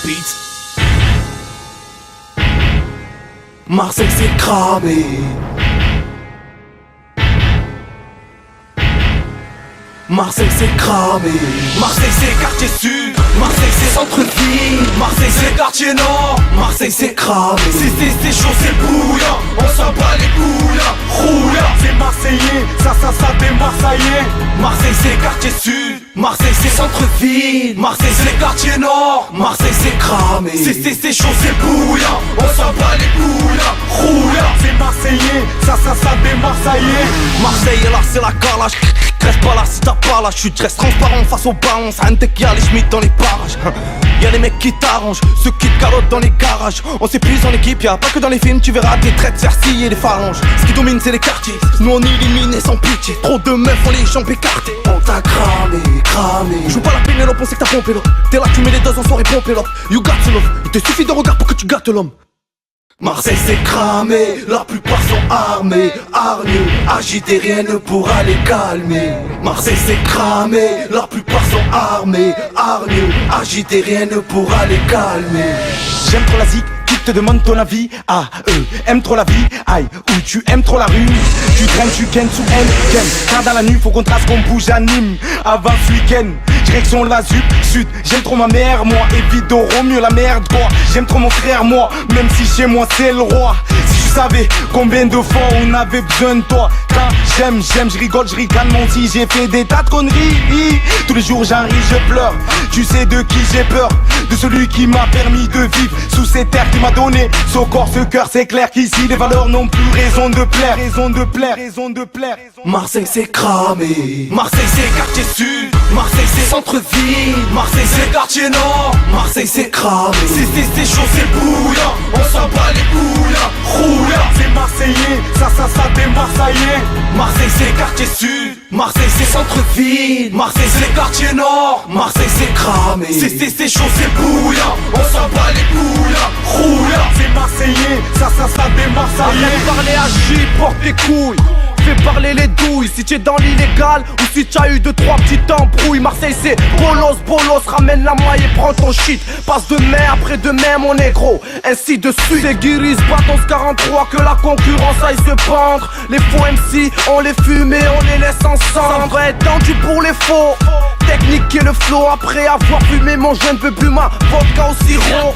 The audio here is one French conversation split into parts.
Beats. Marseille c'est cramé. Marseille c'est cramé. Marseille c'est quartier sud. Marseille c'est centre-ville. Marseille c'est quartier nord. Marseille c'est cramé. C'est chaud, c'est bouillant. On s'en bat les couilles. Roule. C'est marseillais, ça des marseillais. Marseille c'est quartier sud. Marseille c'est centre-ville. Marseille c'est quartier nord. Marseille c'est cramé. C'est chaud, c'est bouillant. On s'en bat les couilles. Roule. C'est marseillais, ça des marseillais. Marseille là c'est la calage. Reste pas là si t'as pas là, je reste transparent face au ballon. Ça un qu'il y a les schmitts dans les parages. Y'a les mecs qui t'arrangent, ceux qui te calotent dans les garages. On s'épuise en équipe, y'a pas que dans les films. Tu verras des traits de Cersei et des phalanges. Ce qui domine c'est les quartiers, nous on élimine sans pitié. Trop de meufs ont les jambes écartées. On t'a cramé, cramé. Joue pas la Pénélope, on sait que t'as pompé l'op. T'es là, tu mets les doses en soirée, pompé l'op. You got to love, il te suffit de regard pour que tu gâtes l'homme. Marseille c'est cramé, la plupart sont armés, hargneux, agités, rien ne pourra les calmer. Marseille c'est cramé, la plupart sont armés, hargneux, agités, rien ne pourra les calmer. J'aime trop la zik, qui te demande ton avis. Ah, aime trop la vie, aïe, ou tu aimes trop la rue. Tu traînes, tu kennes sous ken. Car dans la nuit, faut qu'on trace, qu'on bouge, anime. Avant ce week-end, direction la ZUP Sud. J'aime trop ma mère, moi, évite au mieux la merde, quoi. J'aime trop mon frère, moi, même si chez moi c'est le roi. Si tu savais combien de fois on avait besoin de toi. Quand j'aime, je rigole, je ricane mon si j'ai fait des tas de conneries. Tous les jours j'arrive, je pleure. Tu sais de qui j'ai peur? De celui qui m'a permis de vivre sous ces terres, qui m'a donné ce corps, ce cœur. C'est clair qu'ici les valeurs n'ont plus raison de plaire. Raison de plaire, raison de plaire. Marseille c'est cramé. Marseille c'est quartier sud. Marseille c'est centre-ville. Marseille c'est quartier nord. Marseille c'est cramé. C'est chaud, c'est bouillant. On s'en bat les couilles. Roule. C'est marseillais, ça des marseillais. Marseille c'est quartier sud. Marseille c'est centre-ville. Marseille c'est quartier nord. Marseille c'est cramé. C'est chaud, c'est bouillant. On s'en bat les couilles. Roule. C'est marseillais, ça des marseillais. Arrête de parler à J, porte tes couilles. Fais parler les douilles, si t'es dans l'illégal ou si t'as eu 2-3 petites embrouilles. Marseille c'est bolos, ramène la maille et prends ton shit. Passe demain après demain mon négro, ainsi de suite. C'est Guiris, Baton 43 que la concurrence aille se pendre. Les faux MC, on les fume et on les laisse ensemble. Ça va être tendu pour les faux. Technique et le flow, après avoir fumé mon je ne veux plus ma vodka au sirop.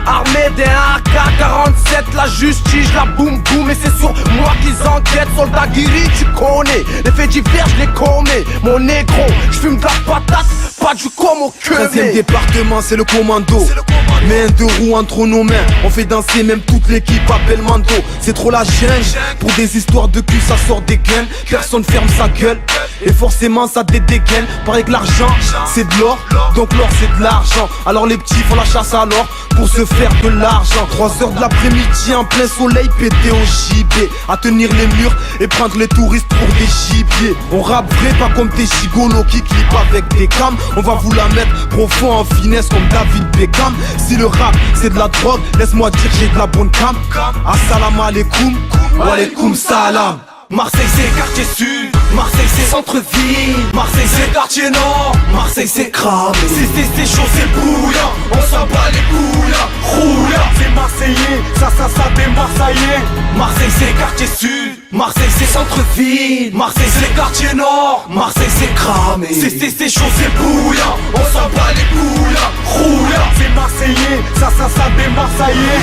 Armé d'un AK-47, la justice, la boum boum. Et c'est sur moi qu'ils enquêtent. Soldat Guiri, tu connais. Les faits divers, je les commets. Mon négro, je fume de la patate, pas du com au queue. 13e département, c'est le commando. Mets un deux roues entre nos mains. On fait danser même toute l'équipe, appelle Mando. C'est trop la gêne. Pour des histoires de cul, ça sort des gueules. Personne ferme sa gueule. Et forcément ça dégaine. Pareil que l'argent c'est de l'or, donc l'or c'est de l'argent. Alors les petits font la chasse à l'or pour se faire de l'argent. 3 heures de l'après-midi en plein soleil, pété au gibet. À tenir les murs et prendre les touristes pour des gibiers. On rappe vrai, pas comme tes gigolos qui clippent avec des cams. On va vous la mettre profond en finesse comme David Beckham. Si le rap c'est de la drogue, laisse-moi dire j'ai de la bonne cam. Assalamu alaikum, wa alaikum salam. Marseille c'est quartier sud. Marseille c'est centre-ville. Marseille c'est quartier nord. Marseille c'est cramé. C'est chaud, c'est bouillant. On s'en bat les couilles. Roule. C'est marseillais, ça des marseillais. Marseille c'est quartier sud. Marseille c'est centre-ville. Marseille c'est quartier nord. Marseille c'est cramé. C'est chaud, c'est bouillant. On s'en bat les couilles. Roule. C'est marseillais, ça des marseillais.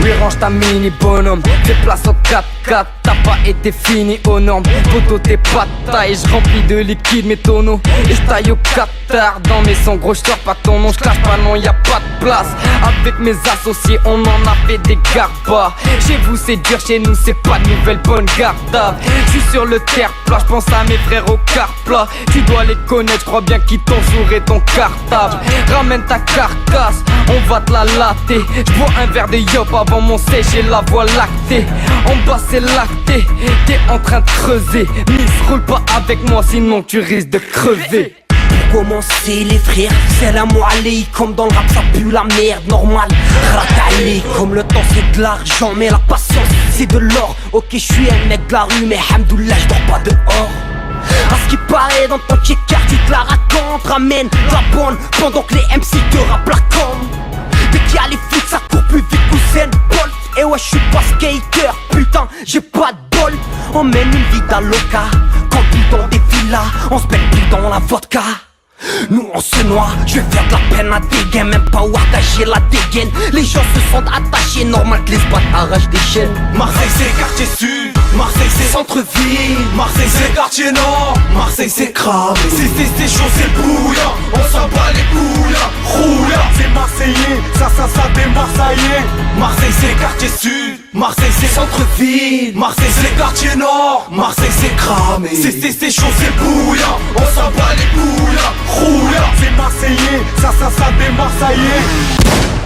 Oui, range ta mini bonhomme. Fais place au 4x4. T'as pas été fini aux normes. Poto t'es pas de taille. J'remplis de liquide mes tonneaux. Et j'taille au Qatar. Dans mes sons gros j'sors pas ton nom. J'clash pas non, y'a pas de place. Avec mes associés on en a fait des garbas. Chez vous c'est dur, chez nous c'est pas de nouvelles bonnes gardables. J'suis sur le terre plat, j'pense à mes frères au car plat. Tu dois les connaître, j'crois bien qu'ils t'ont souré ton cartable. Ramène ta carcasse, on va te la latter. J'bois un verre de yop avant mon sèche et la voie lactée. En bas c'est lacté, t'es en train de creuser. Miss, roule pas avec moi sinon tu risques de crever. Pour commencer les frères, c'est la moalée. Comme dans le rap ça pue la merde, normal. Ratalé, comme le temps c'est de l'argent. Mais la patience c'est de l'or. Ok je suis un mec de la rue mais hamdoullah j'dors pas dehors. À ce qui paraît dans ton checker tu te la racontes. Ramène la bonne pendant que les MC te rappent la com. Dès qu'il y a les flics ça court plus vite qu'Usain Bolt. Et ouais je suis pas skater, putain j'ai pas de bol. On mène une vie d'aloca, quand tout dans des villas, on se baigne plus dans la vodka. Nous on se noie, je vais faire de la peine à des gains, même pas où attacher la dégaine. Les gens se sentent attachés, normal que les spots arrachent des chaînes. Marseille c'est quartier sud, Marseille c'est centre-ville, Marseille c'est quartier nord, Marseille c'est cramé. C'est chaud, c'est bouillant, on s'en bat les couilles, roule. C'est Marseillais, ça des Marseillais. Marseille c'est quartier sud, Marseille c'est centre-ville, Marseille c'est quartier nord, Marseille c'est cramé. C'est chaud, c'est bouillant, on s'en bat les couilles, roule. C'est Marseillais, ça des Marseillais.